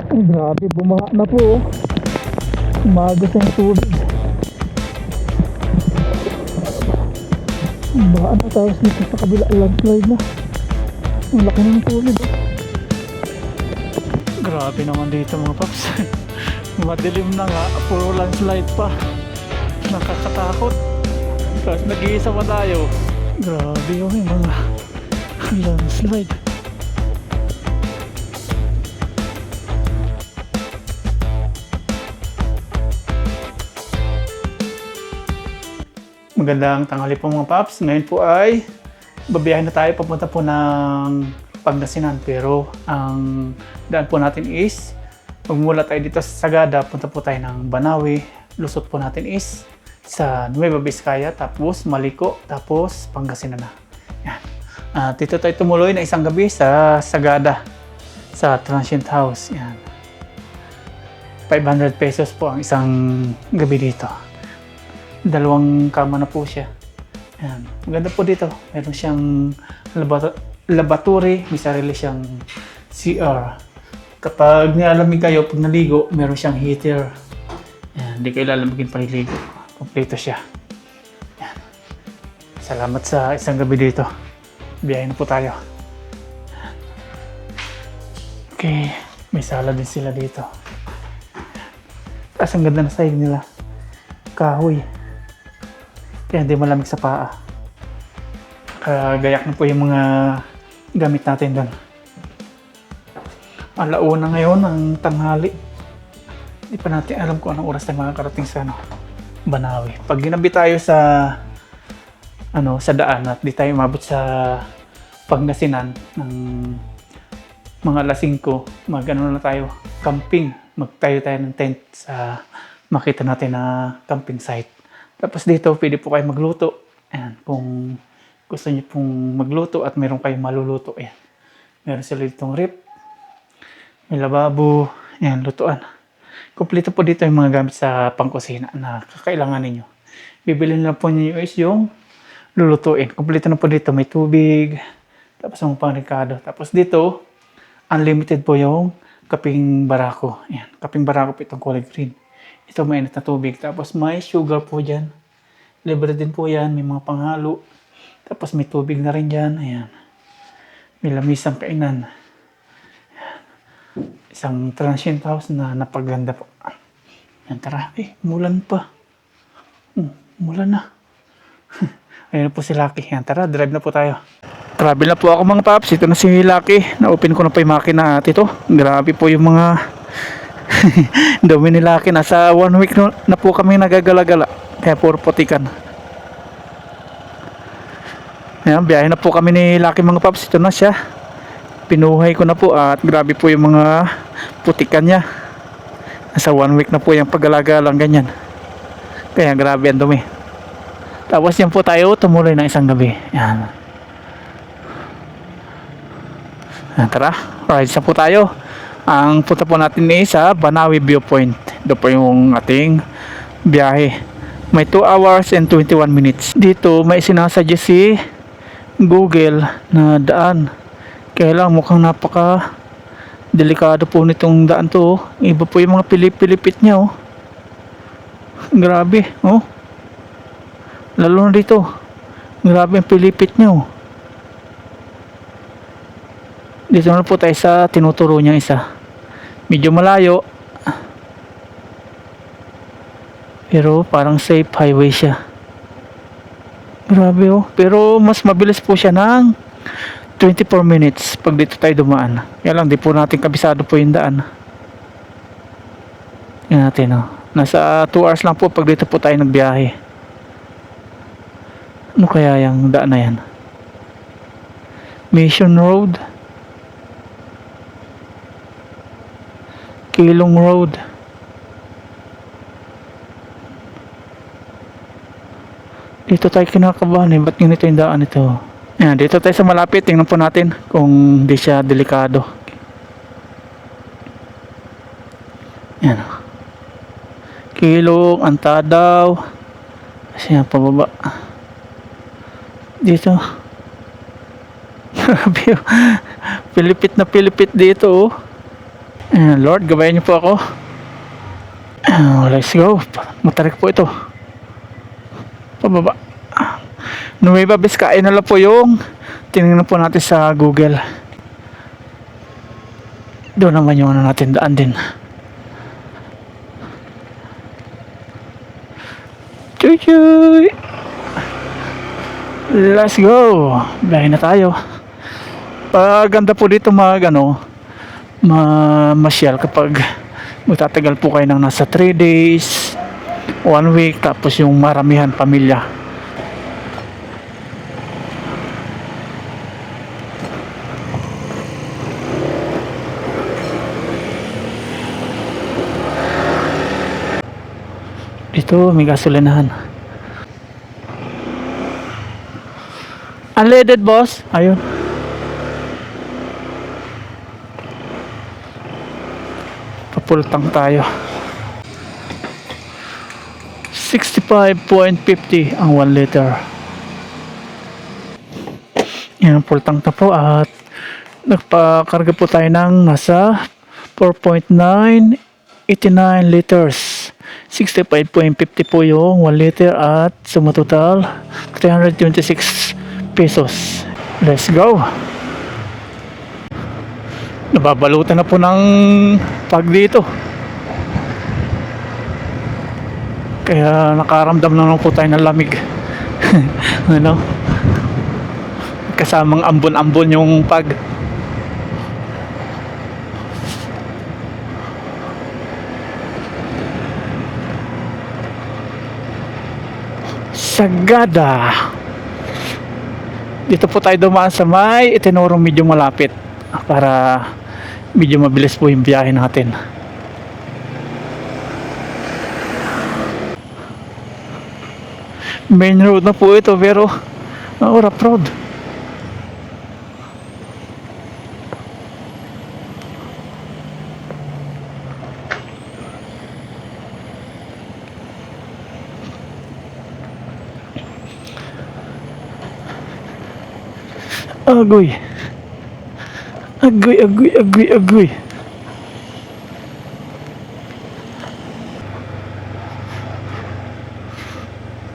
Ay, grabe, bumaha na po. Umagas ang tubig. Baha na, tapos dito sa kabila landslide na. Ang laki ng tubig. Grabe naman dito mga paps. Madilim na nga, puro landslide pa. Nakakatakot. Tapos nag-iisa pa tayo. Grabe yung mga landslide. Magandang tanghali po mga paps. Ngayon po ay babiyahin na tayo papunta po ng Pangasinan. Pero ang daan po natin is magmula tayo dito sa Sagada, punta po tayo ng Banawe. Lusot po natin is sa Nueva Vizcaya, tapos Maliko, tapos Pangasinan na. Yan. Dito tayo tumuloy na isang gabi sa Sagada, sa Transient House. Yan. 500 pesos po ang isang gabi dito. Dalawang kama na po siya. Ayan. Maganda po dito. Meron siyang laboratory, may sarili siyang CR. Kapag nilalamig kayo, pag naligo, meron siyang heater. Ayan. Hindi kayo lalamigin paliligo. Kompleto siya. Ayan. Salamat sa isang gabi dito. Biyahin na po tayo. Okay. May sala din sila dito. Tapos ang ganda na sahig nila. Kahoy. Kaya hindi malamig sa paa. Gayak na po yung mga gamit natin doon. Alauna ngayon ang tanghali. Hindi pa natin alam kung anong oras tayo makakarating sa Banawe. Pag ginabi tayo sa sa daan at di tayo mabot sa Pangasinan ng mga alas 5, na tayo, camping. Magtayo tayo ng tent sa makita natin na camping site. Tapos dito, pwede po kayo magluto. Ayan, kung gusto niyo pong magluto at meron kayong maluluto. Ayan. Meron sila ditong rip. May lababo. Ayan, lutuan. Kompleto po dito yung mga gamit sa pangkusina na kakailangan ninyo. Bibili na po niyo is yung lulutuin. Kompleto na po dito. May tubig. Tapos ang pangrekado. Tapos dito, unlimited po yung kaping barako. Ayan, kaping barako po itong kulay green. Ito mainit na tubig. Tapos may sugar po dyan. Libre din po yan. May mga panghalo. Tapos may tubig na rin dyan. Ayan. May lamisang kainan. Ayan. Isang transient house na napaganda po. Ayan, tara. Mulan pa. Mulan na. Ayan po si Lucky. Ayan, tara. Drive na po tayo. Travel na po ako mga paps. Ito na si Lucky. Na-open ko na po yung makina at ito. Grabe po yung mga dumi ni Lucky. Nasa 1 week na po kami nagagala-gala. Kaya puro putikan. Ayan, biyahe na po kami ni Lucky mga paps. Ito na siya. Pinuhay ko na po at grabe po yung mga putikan niya. Nasa 1 week na po yung paggalagalang ganyan. Kaya grabe ang dumi. Tapos yan po tayo tumuloy ng isang gabi. Ayan. Ayan, tara. Ride sa po tayo. Ang punta po natin ay sa Banawe Viewpoint. Ito po yung ating biyahe. May 2 hours and 21 minutes. Dito may sinasuggest si Google na daan. Kaya lang mukhang napaka delikado po nitong daan to. Iba po yung mga pilipit niya. Grabe. Lalo na dito. Grabe ang pilipit niya. Dito na po tayo sa tinuturo niya isa. Medyo malayo. Pero parang safe highway siya. Grabe Pero mas mabilis po siya ng 24 minutes pag dito tayo dumaan. Kaya lang di po natin kabisado po yung daan. Yan natin Nasa 2 hours lang po pag dito po tayo nagbiyahe. Ano kaya yung daan na yan? Mission Road. Kilong Road. Dito tayo kinakabahan ba't ganito yung daan ito? Ayan, dito tayo sa malapit. Tingnan po natin kung di siya delikado. Ayan. Kilong, Antadaw. Kasi yan, pababa. Dito. Grabe Pilipit na pilipit dito Lord, gabayan niyo po ako. Let's go. Matarik po ito. Pababa. Nueva Vizcaya na lang po yung tinignan po natin sa Google. Doon naman yung ano natin daan din. Chuy chuy. Let's go. Biyahe na tayo. Paganda po dito masyal kapag magtatagal po kayo ng nasa 3 days, 1 week, tapos yung maramihan pamilya. Dito may gasolinahan. Unleaded boss. Ayun. Papultang tayo. 65.50 ang 1 liter. Yan, pultang na po at nagpakarga po tayo ng nasa 4.989 liters. 65.50 po yung 1 liter at sumatotal 326 pesos. Let's go. Nababalutan na po ng pag dito. Kaya nakaramdam na lang po tayo ng lamig. Ano? Kasamang ambon-ambon yung pag. Sagada. Dito po tayo dumaan sa may itinorong medyo malapit para medyo mabilis po yung biyahe natin. Main road na po ito pero rough road. Agoy. Agoy.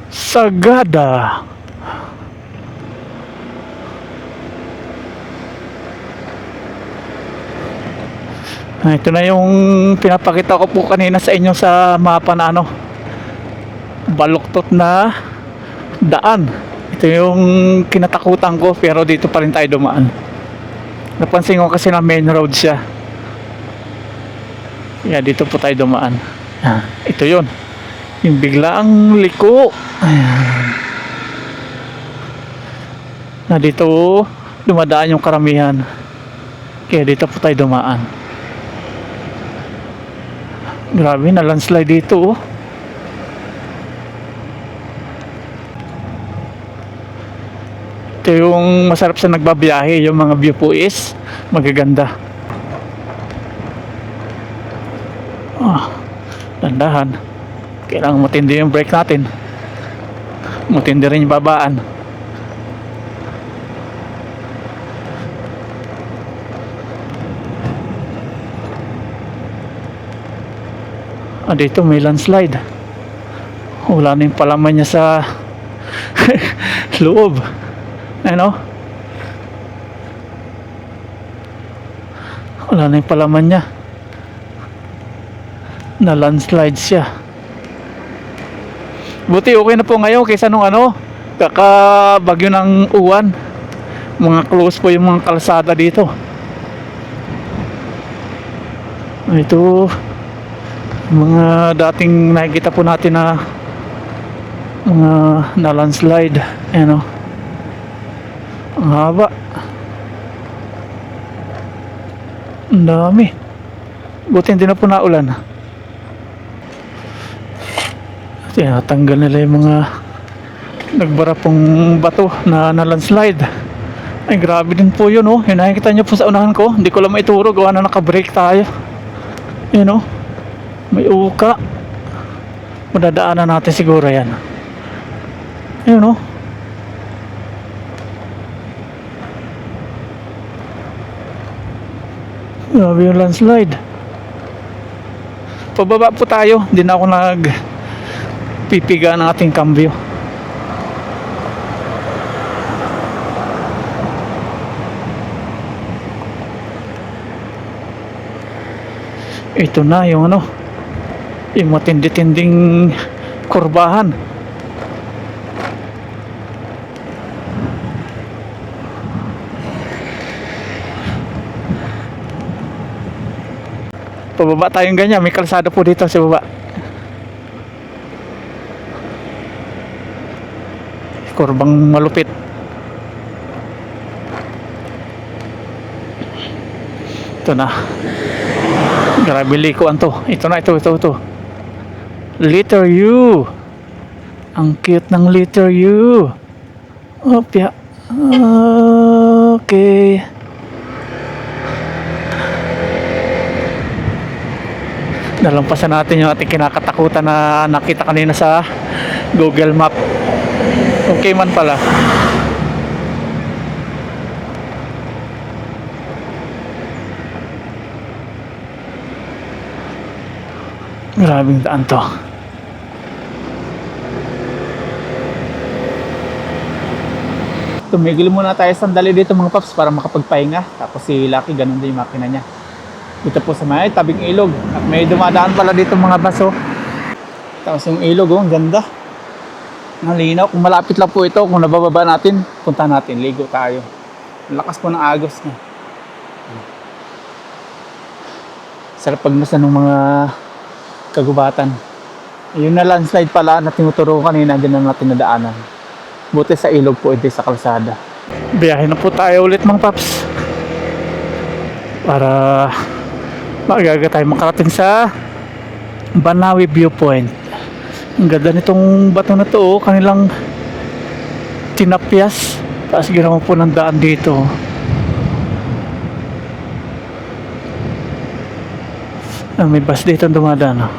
Sagada. Ito na yung pinapakita ko po kanina sa inyo sa mapa na baluktot na daan. Ito yung kinatakutan ko pero dito pa rin tayo dumaan. Napansin ko kasi na main road siya. Dito po tayo dumaan. Ito yun. Yung biglaang liko. Na dito dumadaan yung karamihan. Kaya dito po tayo dumaan. Grabe na landslide dito. Ito yung masarap sa nagbabiyahe. Yung mga view po is magaganda. Dandahan. Kailangan matindi yung brake natin. Matindi rin yung babaan. Dito may landslide. Wala na yung palaman niya sa loob. Wala na yung palaman niya. Na landslide siya. Buti okay na po ngayon kaysa nung kakabagyo ng uwan. Mga close po yung mga kalsada dito. Ito mga dating nakikita po natin na mga na landslide. Ang haba. Ang dami. Buti hindi na po naulan. Tinatanggal nila yung mga nagbara pong bato na landslide. Ay grabe din po yun. Yung nakikita nyo po sa unahan ko. Hindi ko lang maituro, gawa na naka-brake tayo. May uka. Madadaanan natin siguro yan. Grabe yung landslide. Pababa po tayo. Hindi na ako pipiga ng ating cambio. Ito na yung ano, yung matindi-tinding kurbahan. Pababa tayong ganyan, may kalsada po dito sa baba. Kurbang malupit. Ito na. Grabe likuan to. Ito na, ito. Letter U. Ang cute ng letter U. Opya. Okay. Nalampasan natin yung ating kinakatakutan na nakita kanina sa Google Map. Okay man pala. Grabing daan to. Tumigil muna tayo sandali dito mga paps para makapagpahinga. Tapos si Lucky ganun din yung makina niya. Dito po sa may tabing ilog. At may dumadaan pala dito mga baso. Tapos yung ilog, ang ganda. Malinaw. Kung malapit lang po ito, kung nabababa natin, punta natin. Ligo tayo. Lakas po ng agos niya. Sarap pagmasa ng mga kagubatan. Yung na landslide pala na tinuturo kanina, din na natin nadaanan. Buti sa ilog po, hindi sa kalsada. Biyahe na po tayo ulit mga paps. Para magaga tayo makarating sa Banawi Viewpoint. Ang ganda nitong bato na to, kanilang tinapyas. Tapos ginawa po ng daan dito. May bus dito dumadaan.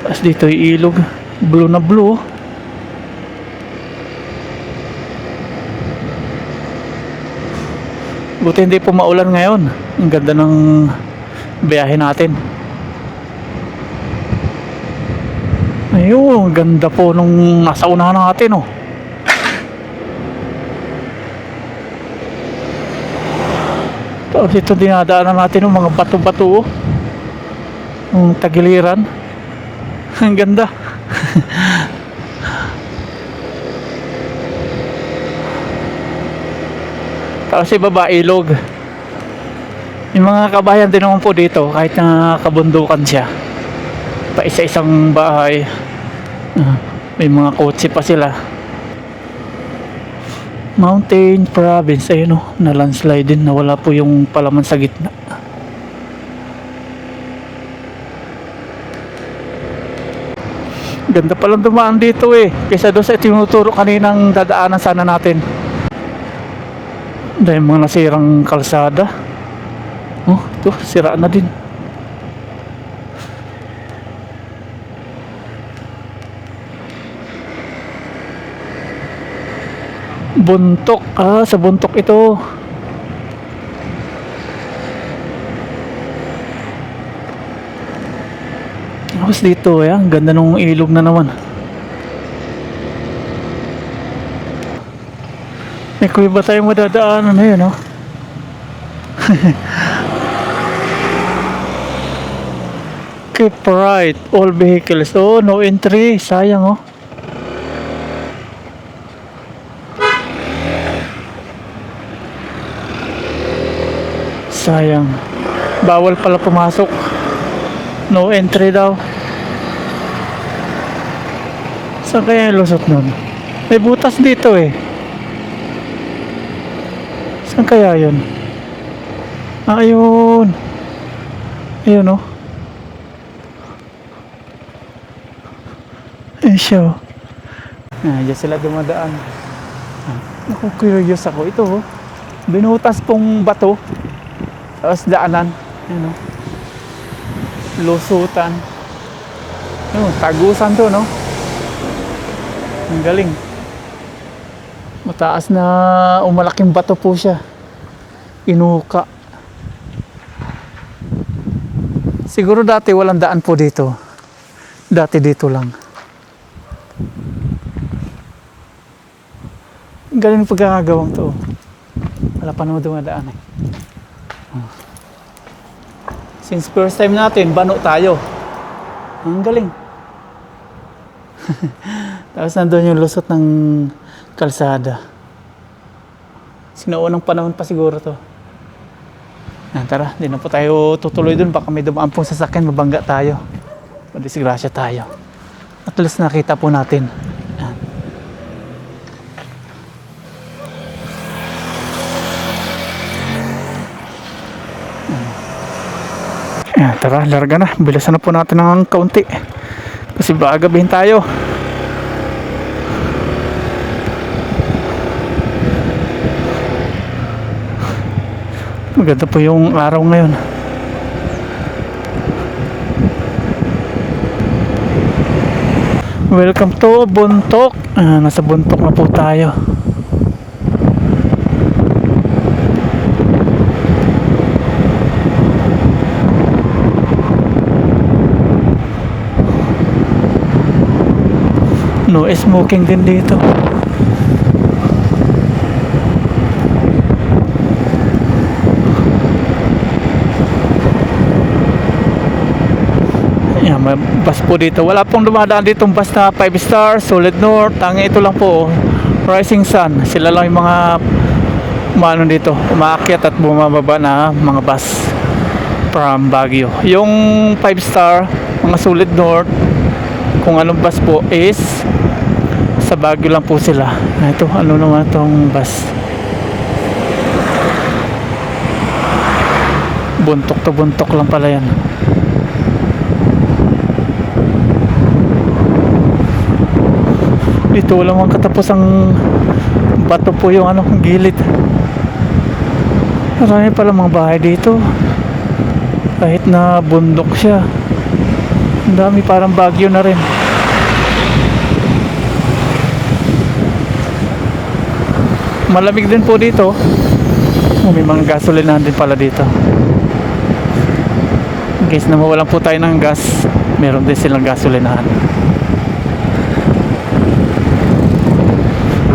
Tapos dito yung ilog, blue na blue. Buti hindi po maulan ngayon. Ang ganda ng biyahe natin. Ayun, ganda po nung nasa unahan natin, oh. Tapos ito dinadaanan natin ng mga bato-bato, oh. Yung tagiliran. Ang ganda. Tapos sa baba, ilog. Yung mga kabayan din naman po dito, kahit na kabundukan siya. Pa isa-isang bahay. May mga kotse pa sila. Mountain Province, ayun o, na landslide din, nawala po yung palaman sa gitna. Ganda palang dumaan dito eh, kaysa doon sa tinuturo kaninang dadaanan sana natin. Dahil mga nasirang kalsada. Oh, ito, sira na din. Buntok, sa buntok ito. Tapos dito, ang ganda ng ilog na naman. May kuya ba tayong madadaanan na yun, oh? Keep right, all vehicles. Oh, no entry. Sayang, oh. Sayang. Bawal pala pumasok. No entry daw. Saan kaya yung lusot nun? May butas dito eh. Saan kaya yun? Ayun. Ayun, oh. Ayun siya, oh. Diyan sila dumadaan. Naku, curious ako. Ito, oh. Binutas pong bato. Tapos daanan. Ayun, oh. Lusutan. Ayun, tagusan to, no? Ang galing. Mataas na umalaking bato po siya. Inuka. Siguro dati walang daan po dito. Dati dito lang. Galing pagkakagawang to. Wala pa naman dumadaan eh. Since first time natin, bano tayo. Ang galing. Tapos nandun yung lusot ng kalsada. Sinuunang panahon pa siguro to. Tara, di na po tayo tutuloy dun. Baka may dumaan pong sasakyan, mabangga tayo. Madisgrasya tayo. At least nakita po natin. Tara, larga na. Bilisan na po natin ng kaunti. Kasi baka gabihin tayo. Maganda po yung araw ngayon. Welcome to Bontoc. Nasa Bontoc na po tayo. No smoking din dito. Yan, may bus po dito. Wala pong dumadaan dito bus na 5 star, Solid North. Ang ito lang po, Rising Sun. Sila lang yung mga maano dito, umaakyat at bumababa na mga bus from Baguio. Yung 5 star, mga Solid North, kung anong bus po is sa Baguio lang po sila. Ito, ano naman itong bus? Buntok to buntok lang pala yan. Dito wala mang katapusang bato po yung ano, gilid. Marami pala mga bahay dito. Kahit na bundok siya. Ang dami, parang Baguio na rin. Malamig din po dito. May mga gasolinahan din pala dito. In case na mawalan po tayo ng gas, meron din silang gasolinahan.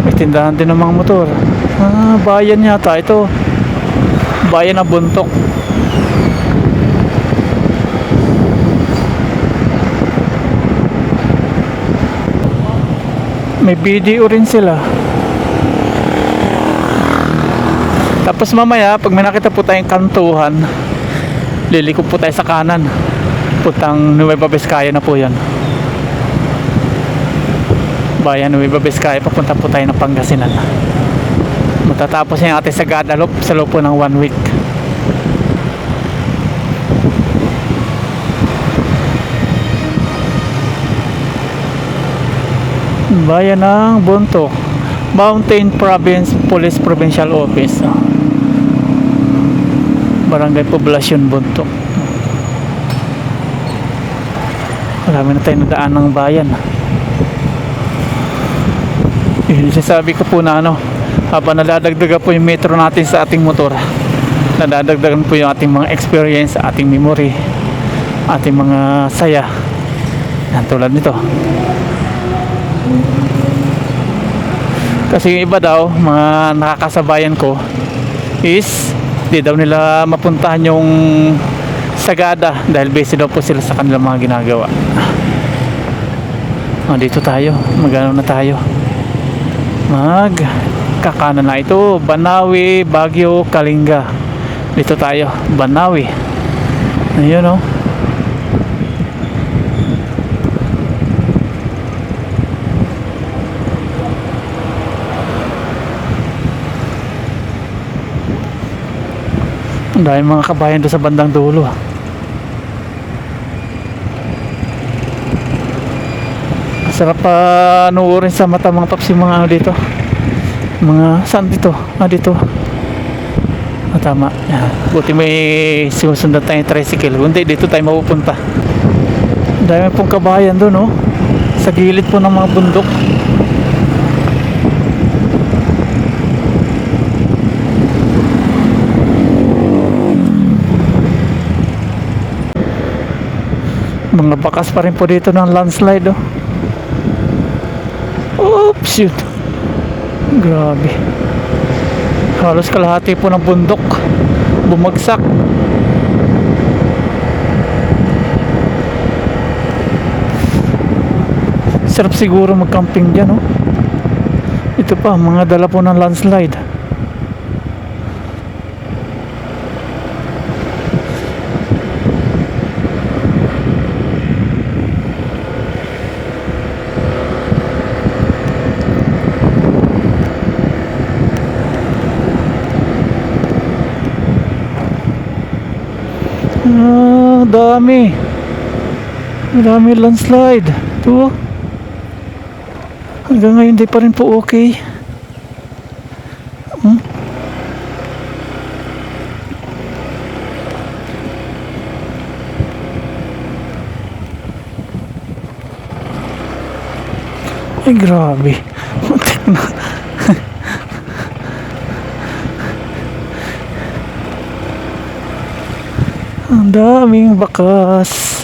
May tindahan din ng mga motor. Bayan yata ito. Bayan na Bontoc. May BDO rin sila. Tapos mamaya, pag may nakita po tayong kantuhan, liliko po tayo sa kanan. Putang Nueva Vizcaya na po yan. Bayan Nueva Vizcaya, papunta po tayo ng Pangasinan. Matatapos yung ating Sagada Loop sa loob po ng 1 week. Bayan ng Bontoc, Mountain Province Police Provincial Office, Barangay Poblacion Bontoc. Marami na tayo nadaan ng bayan. Yun, sasabi ko po na ano, habang nadadagdagan po yung metro natin sa ating motor, nadadagdagan po yung ating mga experience, ating memory, ating mga saya. Yan, tulad nito. Kasi yung iba daw, mga nakakasabayan ko, is di daw nila mapuntahan yung Sagada dahil busy daw po sila sa kanilang mga ginagawa. Dito tayo, magano na tayo, kakanan na ito, Banawi, Baguio, Kalinga. Dito tayo, Banawi. Ayun, oh. Ang dami mga kabayan doon sa bandang dulo. Sarap pa nuurin sa mata mga paps yung mga ano dito. Mga saan dito? Dito. Tama. Yan. Buti may sinusundan tayong tricycle. Hindi, dito tayo mapupunta. Ang dami pong kabayan doon, oh. Sa gilid po ng mga bundok. Mga bakas pa rin po dito ng landslide, oh. Oops, shoot. Grabe. Halos kalahati po ng bundok bumagsak. Sarap siguro mag-camping dyan, oh. Ito pa, mga dala po ng landslide. Dami. Dami landslide. Ito. Hanggang ngayon di pa rin po okay. Ay, grabe. Ang daming bakas.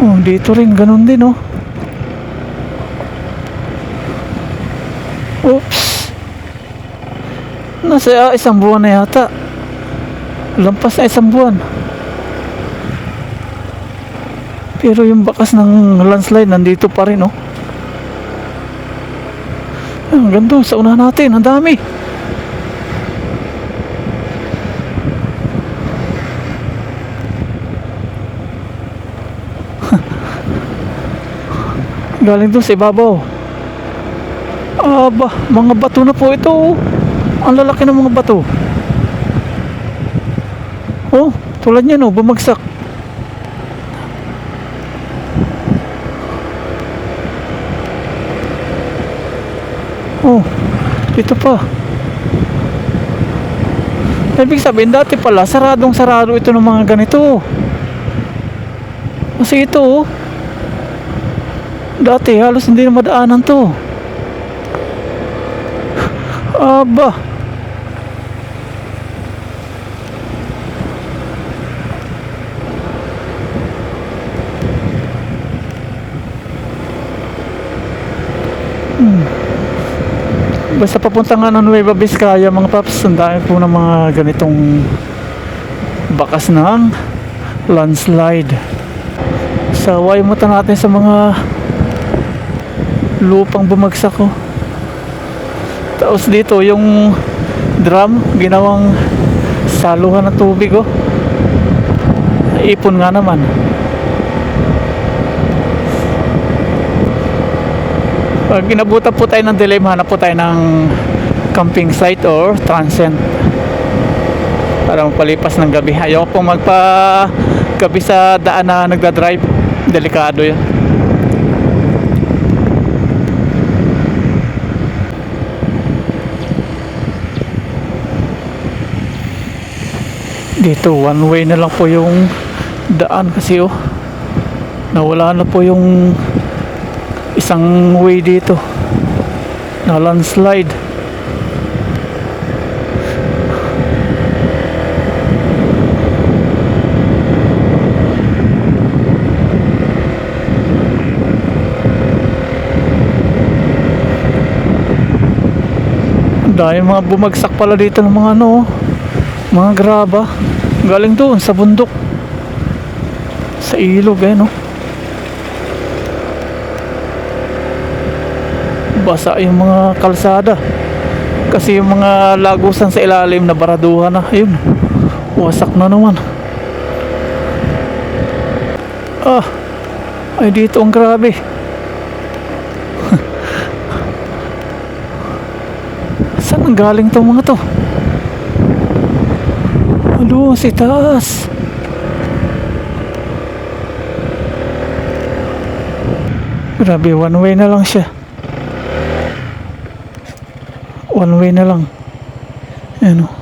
Oh, dito rin ganun din, oh. Oops. Nasa isang buwan na yata. Lampas na isang buwan. Pero yung bakas ng landslide nandito pa rin, oh. Ang ganda sa unahan natin, ang dami. Galing doon sa ibabaw. Aba, mga bato na po ito, oh. Ang lalaki ng mga bato. Oh, tulad niyan, oh, bumagsak. Oh, ito pa. Ibig sabihin, dati pala, saradong sarado ito ng mga ganito. Kasi ito, oh, dati halos hindi na madaanan to. Aba. Basta papunta nga ng Nueva Vizcaya, mga paps, ang dami po ng mga ganitong bakas ng landslide. Saway mo natin sa mga lupang bumagsak, oh. Tapos dito yung drum ginawang saluhan ng tubig, oh. Ipon nga naman. Pag inabutan po tayo ng dilemma, hanap po tayo ng camping site or transient para magpalipas ng gabi. Ayaw po magpa-gabi sa daan na nagdadrive. Delikado yun. Dito one way na lang po yung daan kasi, oh, nawala na po yung isang way dito na landslide. Dahil mga bumagsak pala dito ng mga ano, mga graba galing doon sa bundok, sa ilog, eh, no. Basa yung mga kalsada kasi yung mga lagusan sa ilalim na baraduhan na, ayun, wasak na naman. Ay dito ang grabe. Saan ang galing tong mga to? Ano, si taas. Grabe, one way na lang siya. One way na lang. Ayan, oh.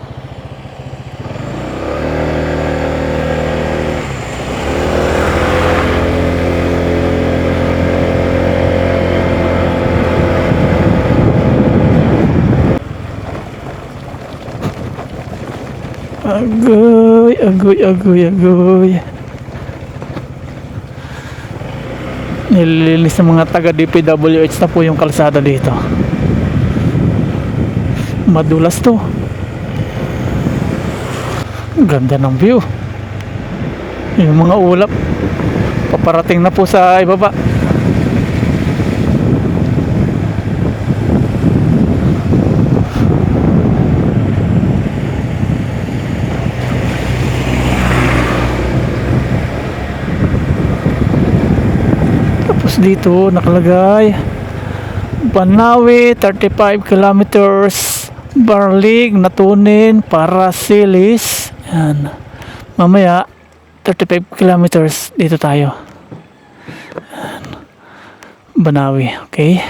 Agoy, agoy, agoy, agoy. Nililinis ng mga taga DPWH na po yung kalsada dito. Madulas to. Ganda ng view. Yung mga ulap paparating na po sa ibaba. Dito nakalagay Banawi 35 kilometers, Barlig, Natunin, Parasilis. Yan. Mamaya 35 kilometers dito tayo. Yan. Banawi, okay.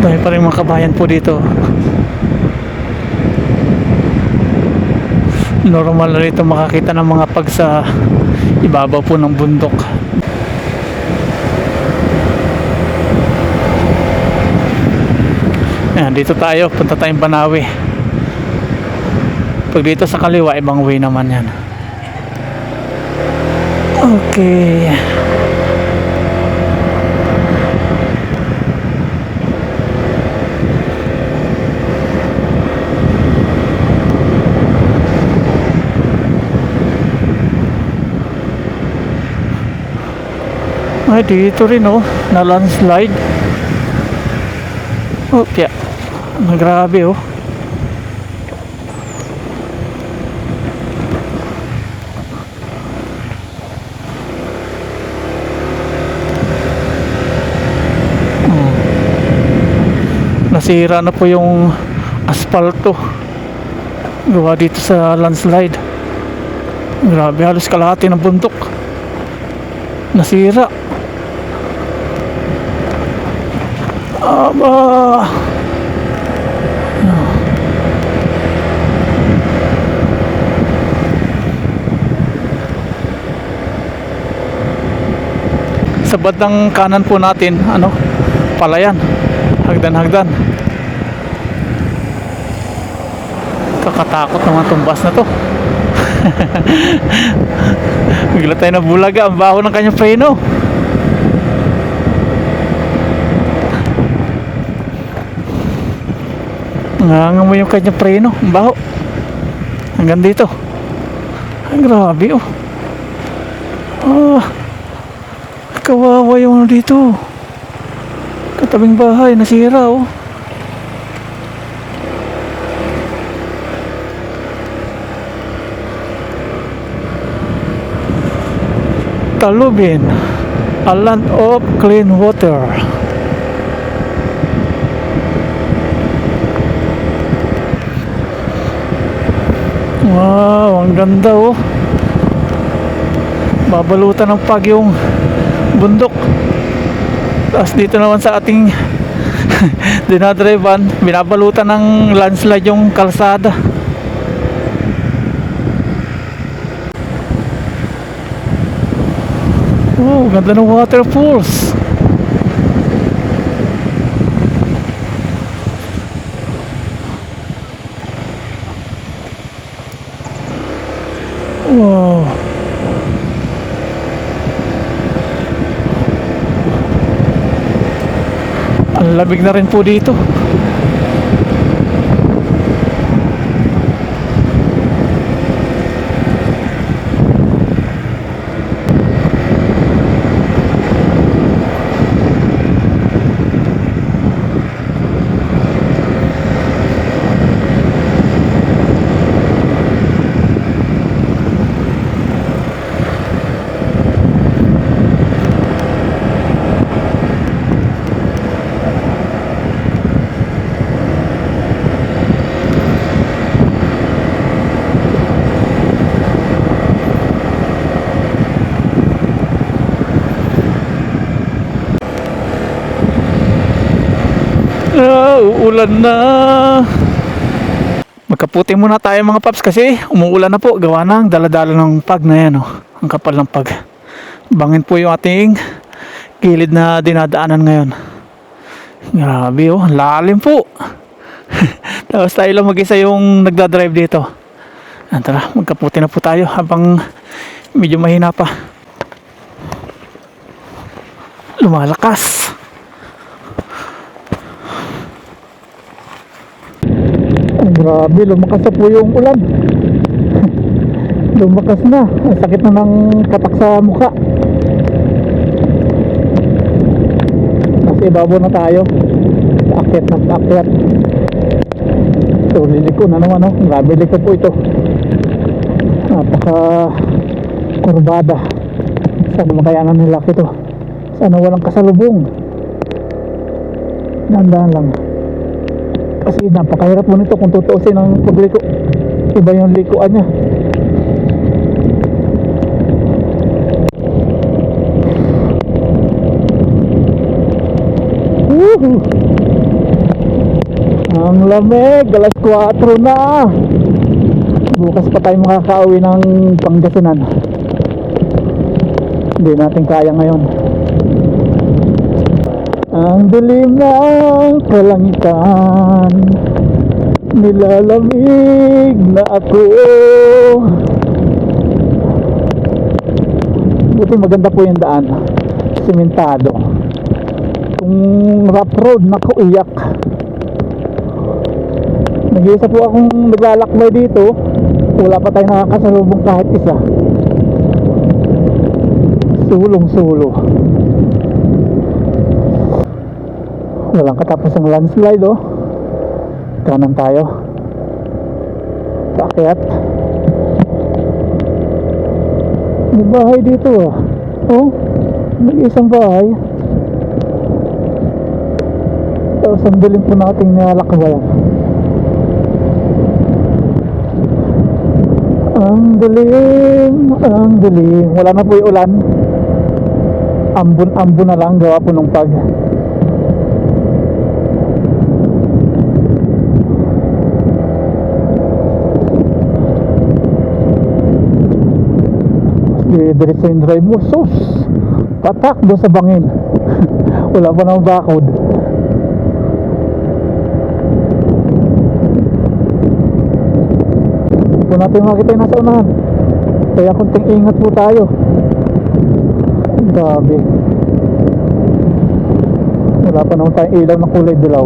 Dami pa rin mga kabayan po dito. Normal na rito makakita ng mga pag sa ibabaw po ng bundok. Ayan, dito tayo, punta tayong Banawi. Pag dito sa kaliwa, ibang way naman yan. Okay. Ay, dito rin oh, na landslide. Oh, kaya grabe oh. Nasira na po yung asfalto gawa dito sa landslide. Grabe, halos kalahati ng bundok nasira. Aba. Sa bandang kanan po natin, ano, palayan, hagdan-hagdan. Kakatakot naman itong bus na to. Bigla tayo na bulaga, ang baho ng kanyang preno. Nangangamoy yung kanyang preno, ang baho. Hanggang dito. Ay, grabe oh. Ah, kawawa yung dito. Katabing bahay, nasira oh. Talubin, a land of clean water. Wow, ang ganda oh. Babalutan ng pag yung bundok. Tapos dito naman sa ating dinadrivean, binabalutan ng landslide yung kalsada. Oh, ganda ng waterfalls. Wow. Ang lamig na rin po dito. Uulan na. Magkaputi muna tayo mga paps kasi umuulan na po. Gawa ng daladala ng pag na yan oh. Ang kapal ng pag. Bangin po yung ating gilid na dinadaanan ngayon. Grabe oh, lalim po. Tapos tayo lang mag-isa yung nagdadrive dito. Tara, magkaputi na po tayo habang medyo mahina pa. Lumalakas. Ay, grabe, lumakas na po yung ulan. Lumakas na. Ang sakit na ng katak sa mukha. Kasi ibabaw na tayo. Paakyat na paakyat. So, liliko na naman, oh. Grabe liko po ito. Napaka kurbada. Sana makayanan nila ito. Sana walang kasalubong. Dahan-dahan lang. Kasi napakahirap mo nito kung tutuusin ang pagliko. Iba yung likuan niya. Woohoo! Ang lamig, alas 4 na. Bukas pa tayo makakauwi ng Pangasinan. Hindi natin kaya ngayon. Ang dilim ng kalangitan, nilalamig na ako. Buti maganda po yung daan, simentado. Kung rough road, naku, iyak. Nag-iisa po akong naglalakbay dito. Wala pa tayong nakakasalubong kahit isa. Sulong-sulo. Walang katapos ang landslide, oh. Kanan tayo. Paakyat. May bahay dito, ah. Oh, may isang bahay. Tapos ang dilim po nating nilalakbayan. Ang dilim, ang dilim. Wala na po yung ulan. Ambon-ambon na lang gawa po nung pag. Diretso yung drive mo, sus, patakbo sa bangin. Wala pa nang bakod. Hindi po natin makita yung nasa unahan, kaya kunting ingat po tayo. Grabe, wala pa naman tayong ilaw na kulay dilaw.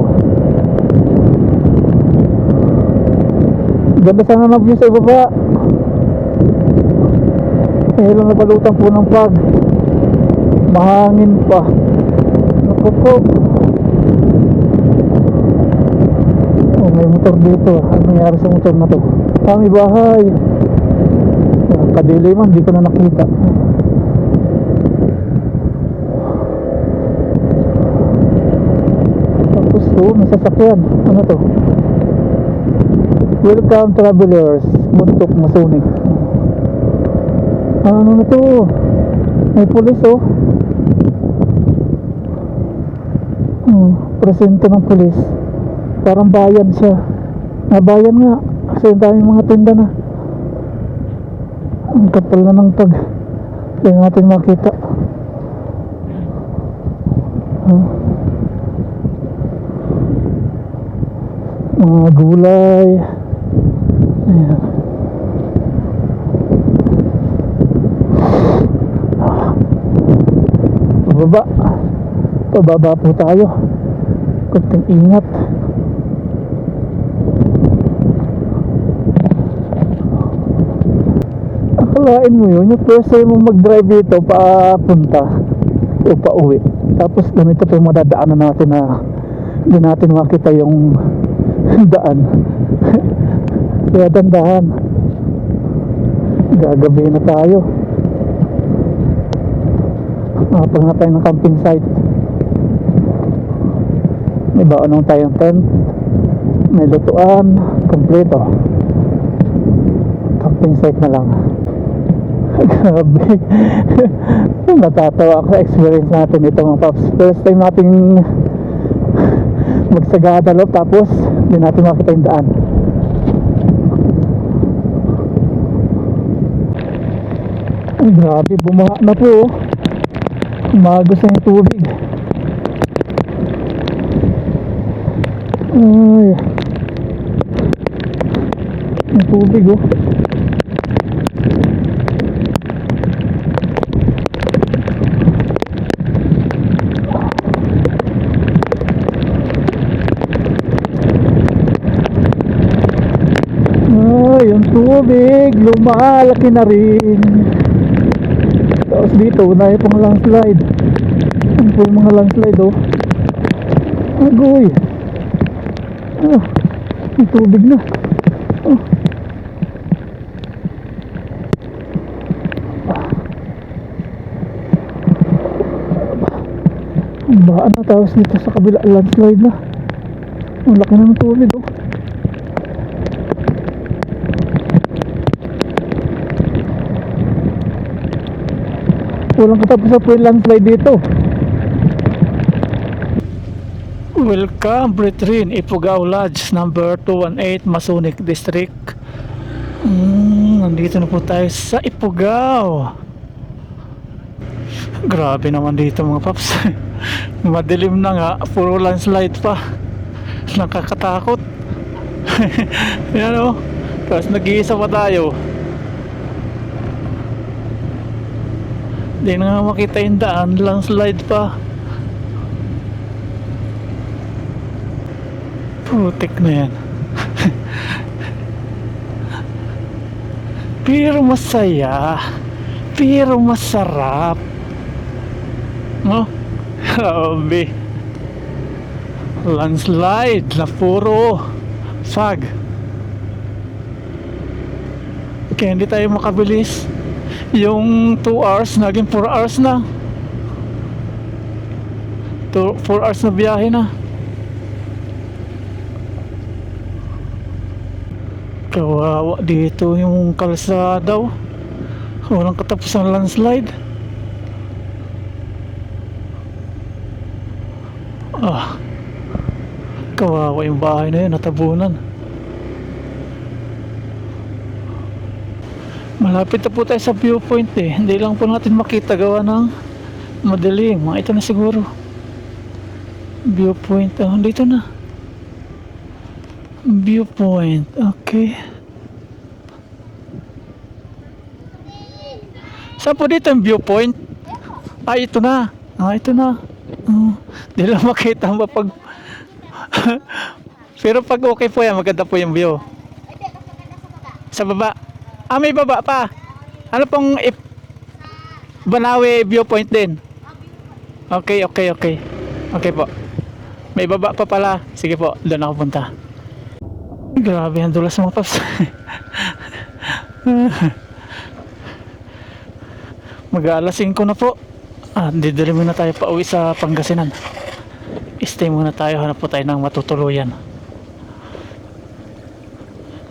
Ganda sana na view sa ibaba. Ilang nabalutan po ng pag. Mahangin pa. Naku po. Oh, may motor dito. Ano nangyari sa motor na to? Kami bahay. Kadili man, di ko na nakita. Tapos to, may sasakyan. Ano to? Welcome travelers. Buntok Masunig. Ano na to? May pulis, oh. Presente ng pulis. Parang bayan siya. Bayan nga. Kasi ang daming mga tinda na. Ang kapal na ng pag. Hindi natin makita. Mga gulay. Ayan. Pababa po tayo. Kunting ingat. Akalain mo yun, yung first time mo mag-drive dito papunta o pauwi, tapos ganito pa yung madadaanan natin na hindi natin makita yung daan. Kaya dandahan. Gagabi na tayo. Pag na tayo ng camping site. May baonong tayong tent, may lutuan, kompleto. Camping site na lang. Grabe. Natatawa ako sa experience natin ito, mga paps. First time nating magsagadalo, tapos hindi natin makita yung daan. Ay, grabe, bumaha na po. Umagos na yung tubig. Ay, Yung tubig oh. Ay, yung tubig, lumalaki na rin. Tapos dito, unahin pang landslide. Ano po yung mga landslide oh. Agoy. Oh, yung tubig na. Oh. Ang baan na, tapos dito sa kabila landslide na. Ang laki na ng tubig oh. Walang katapusan po yung landslide dito. Welcome, Brethren, Ifugao Lodge number 218, Masonic District. Nandito na po tayo sa Ifugao. Grabe naman dito mga paps. Madilim na nga, puro landslide pa. Nakakatakot. Yan o. Tapos nag-iisa pa tayo. Di na nga makita yung daan, landslide pa. Putik na yan. Pero masaya. Pero masarap. No? Grabe. Landslide na puro fog. Kaya hindi tayo makabilis. Yung 2 hours naging 4 hours na. 4 hours na biyahe na. Kawawa dito yung kalsada. Walang katapusang landslide. Kawawa yung bahay na yun, natabunan. Malapit na po tayo sa viewpoint eh. Hindi lang po natin makita gawa ng madilim. Ito na siguro viewpoint. Dito na viewpoint. Okay. Saan po dito yung viewpoint? Ito na. Ito na. Hindi lang makita mo pag pero pag okay po yan, maganda po yung view. Sa baba. May baba pa. Ano pong Banawe viewpoint din? Okay. Okay po. May baba pa pala. Sige po, doon ako punta. Grabe ang dulas mga paps. Mag-aalas 5 na po. Didali muna tayo pa uwi sa Pangasinan. Stay muna tayo, hanap po tayo ng matutuluyan.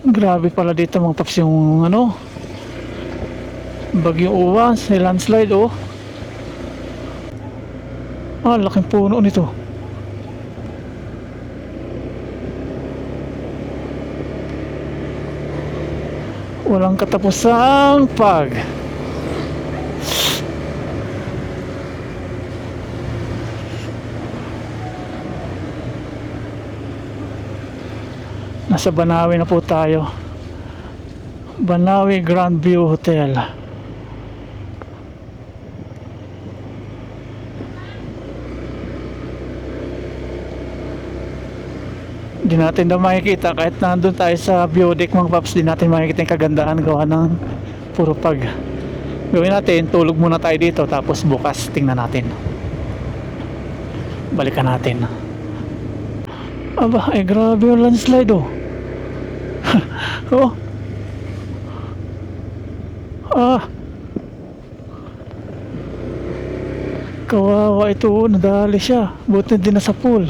Grabe pala dito mga paps yung Bagyong Uwan, landslide oh. Laking puno nito. Walang katapusang fog. Nasa Banawe na po tayo. Banawe Grand View Hotel. Di natin na makikita kahit nandun tayo sa view deck mga paps. Di natin makikita yung kagandahan gawa ng puro pag. Gawin natin, tulog muna tayo dito. Tapos bukas tingnan natin. Balikan natin. Grabe yung landslide oh. Kawawa ito, nadali siya. Buti din na sa pool.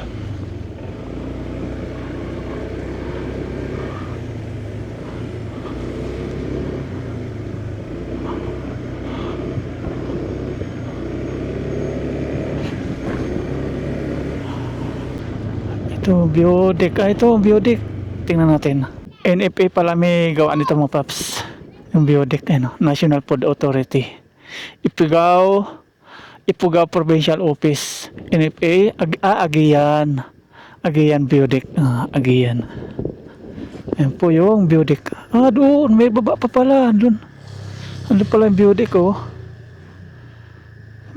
Ito, view deck. Ito, view deck. Tingnan natin. NFA pala may gawaan dito mga paps. Yung view deck, National Food Authority. Ifugao Provincial Office. NFA, Agian view deck. Agian. Ayan po yung view deck. Ah, doon. May baba pa pala. Doon. Ano pala yung view deck, oh.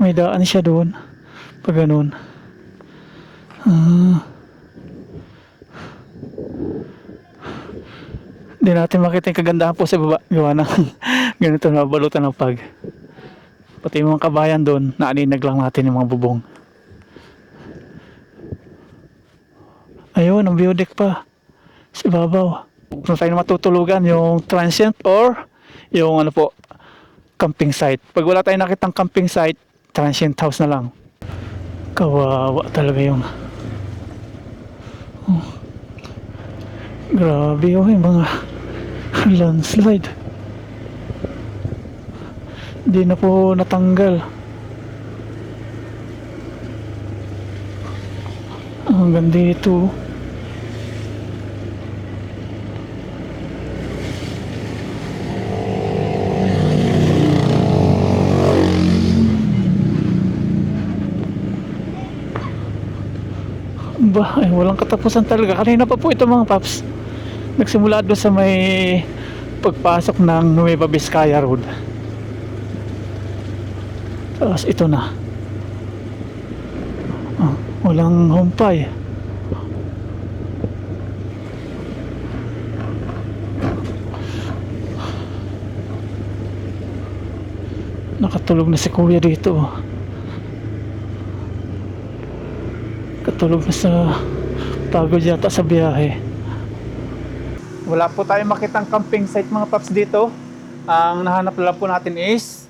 May daan siya doon. Pag ganun. Ah. Hindi natin makita yung kagandahan po sa baba. Gawa ng ganito na balutan ng pag. Pati yung mga kabayan doon, naaninag lang natin yung mga bubong. Ayun, ang view deck pa. Sa ibabaw. Kung tayo na matutulugan, yung transient or yung ano po, camping site. Pag wala tayong nakitang camping site, transient house na lang. Kawawa talaga yung grabe oh, yung mga landslide. Hindi na po natanggal. Hanggang dito. Ba, ay, walang katapusan talaga. Kanina pa po ito mga paps. Nagsimula doon sa may pagpasok ng Nueva Vizcaya Road. Tapos ito na. Walang humpay. Nakatulog na si kuya dito. Katulog na sa pagod yata sa biyahe. Wala po tayong makitang camping site mga paps dito. Ang nahanap lang po natin is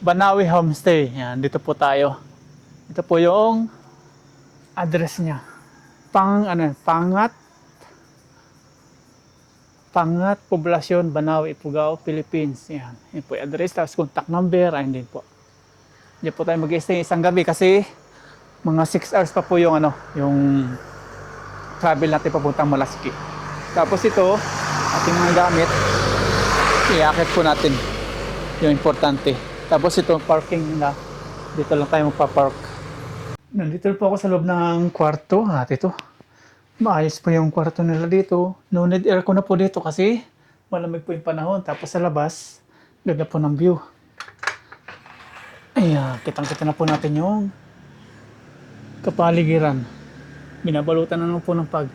Banawi Homestay. Yan, dito po tayo. Ito po yung address niya. Pangat Poblasyon, Banawi, Ifugao, Philippines. Yan. Yan po yung address. Tapos contact number. Ayun din po. Diyan po tayo mag-stay isang gabi kasi mga 6 hours pa po yung yung travel natin papuntang Malaski. Tapos ito, ating mga gamit, iakit po natin yung importante. Tapos ito, parking na. Dito lang tayo magpa-park. Nandito po ako sa loob ng kwarto. At ito, maayos po yung kwarto nila dito. No need aircon na po dito kasi malamig po yung panahon. Tapos sa labas, ganda po ng view. Ayan, kitang-kita na po natin yung kapaligiran. Binabalutan na po ng pag.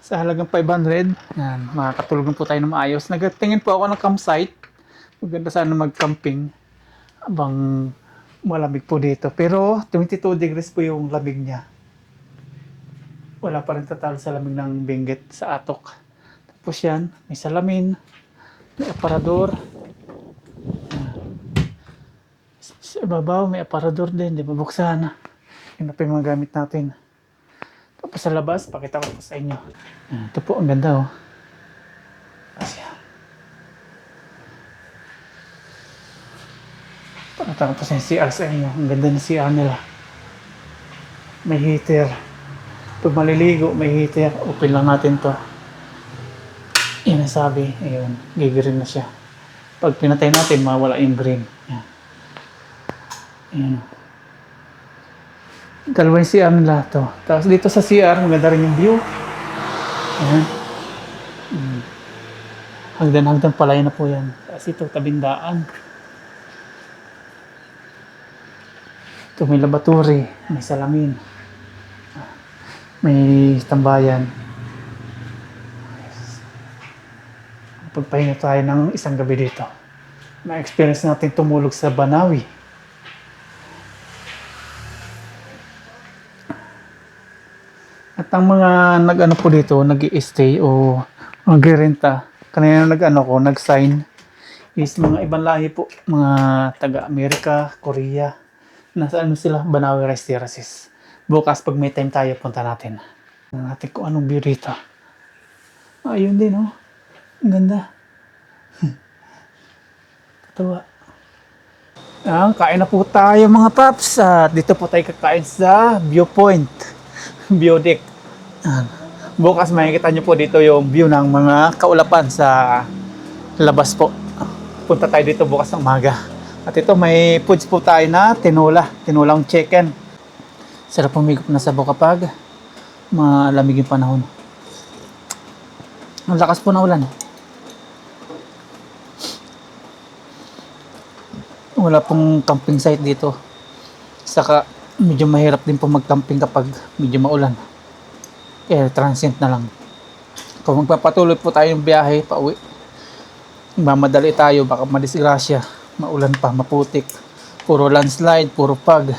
Sa halagang 500, yan, makakatulog po tayo ng maayos. Nagtingin po ako ng campsite. Maganda sana mag-camping. Abang malamig po dito. Pero 22 degrees po yung lamig niya. Wala pa rin tatalo sa lamig ng Benguet sa Atok. Tapos yan, may salamin, may aparador. Sa ibabaw, may aparador din, di mabuksan. Yun na po yung mga gamit natin. Tapos sa labas, pakita ko po sa inyo. Ito po, ang ganda oh. Asya. Pakita ko po sa CR sa inyo. Ang ganda ng CR nila. May heater. Pag maliligo, may heater. Open lang natin to. Yan ang sabi. Ayun, gigreen na siya. Pag pinatay natin, mawala yung green. Yan. Ayan. Dalawang CR nila to. Tapos dito sa CR, maganda rin yung view. Ayan. Hagdan-hagdan palay na po yan. Tapos ito, tabindaan. Ito may laboratory, may salamin. May tambayan. Pagpahinga tayo ng isang gabi dito. Ma-experience natin tumulog sa Banawi. At ang mga nag-ano po dito, nag-i-stay o mag-renta, kanina nag-sign is mga ibang lahi po, mga taga-Amerika, Korea. Nasa sila, Banawi Rice Terraces. Bukas pag may time tayo, punta natin. Tingnan natin kung anong view dito. Ayun din oh. Ang ganda. Katawa. Kain na po tayo mga paps. Dito po tayo kakain sa viewpoint. View deck. Bukas makikita nyo po dito yung view ng mga kaulapan sa labas po. Punta tayo dito bukas ng umaga. At ito may foods po tayo na tinulang chicken. Sarap pumigop na sa kapag malamig yung panahon. Ang lakas po na ulan. Wala pong camping site dito. Saka medyo mahirap din po mag-camping kapag medyo maulan. Kaya transient na lang. Kung magpapatuloy po tayo ng biyahe pa uwi, mamadali tayo, baka madisgrasya, maulan pa, maputik, puro landslide, puro pag.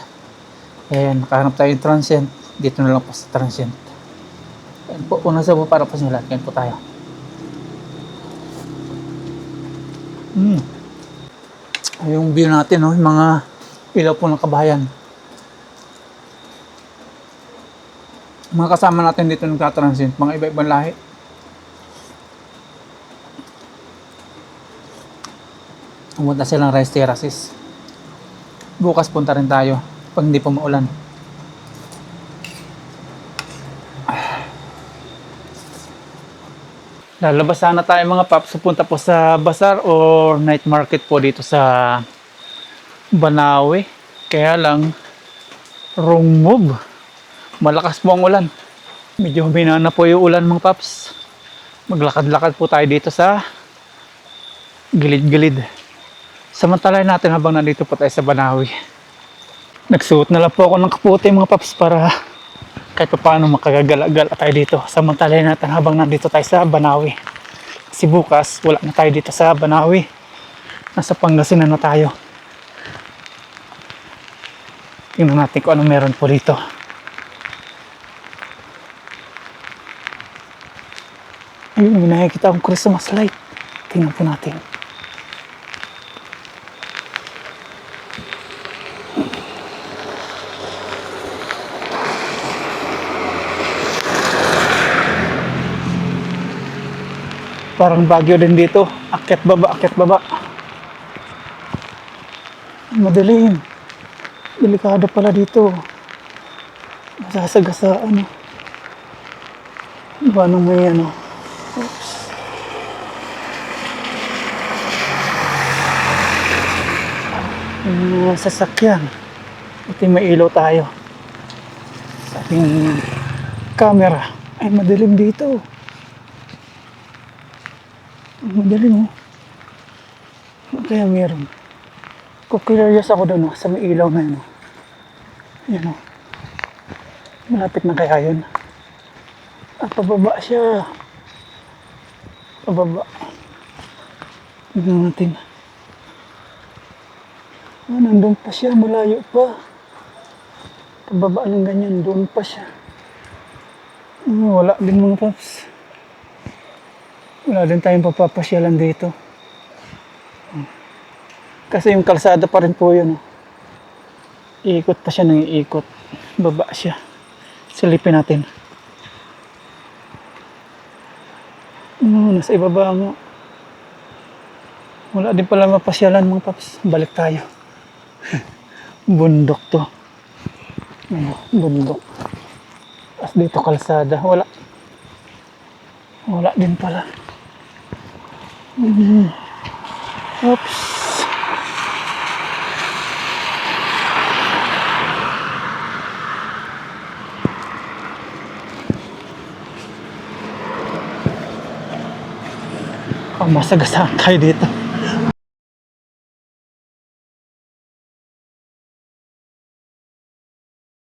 Ayan, nakahanap tayo ng transient, dito na lang po sa transient. Ayan po, unang sa po para po sa lahat, ayan po tayo. Yung view natin, no? Yung mga ilaw po ng kabayan. Mga kasama natin dito nagtatransient, mga iba-ibang lahi. Pumunta silang rice terraces. Bukas punta rin tayo pag hindi pa maulan. Lalabas sana tayo mga paps, punta po sa bazaar or night market po dito sa Banawe. Kaya lang, wrong move. Malakas po ang ulan. Medyo humina na po yung ulan mga paps. Maglakad-lakad po tayo dito sa gilid-gilid. Samantalahin natin habang nandito po tayo sa Banawe. Nagsuot na lang po ako ng kaputi mga paps para kahit pa paano makagagala-gala tayo dito. Samantalahin natin habang nandito tayo sa Banawe. Kasi bukas wala na tayo dito sa Banawe. Nasa Pangasinan na tayo. Tingnan natin kung ano meron po dito. Ayun, may nakikita akong Christmas light. Tingnan po natin. Parang Baguio din dito. Akyat baba, akyat baba. Madilim. Delikado pala dito. Masasagasa ano. Paano may ano. Oops. Sasakyan. Ito may ilaw tayo. Sa ating camera. Ay madilim dito. Madilim oh. Kaya meron. Kukurious ako doon oh, sa may ilaw na yun oh. Yan oh. Malapit na kaya yun. Pababa siya. Pababa. Tignan natin. Nandun pa siya. Malayo pa. Pababa ng ganyan. Doon pa siya. Wala din mga paps. Wala din tayong papapasyalan dito. Kasi yung kalsada pa rin po yun. Iikot pa siya ng iikot. Baba siya. Silipin natin. Nasa ibaba mo. Wala din pala mapasyalan mga paps. Balik tayo. Bundok to. Bundok. Tapos dito kalsada. Wala. Wala din pala. Oops. Masagasaan tayo dito.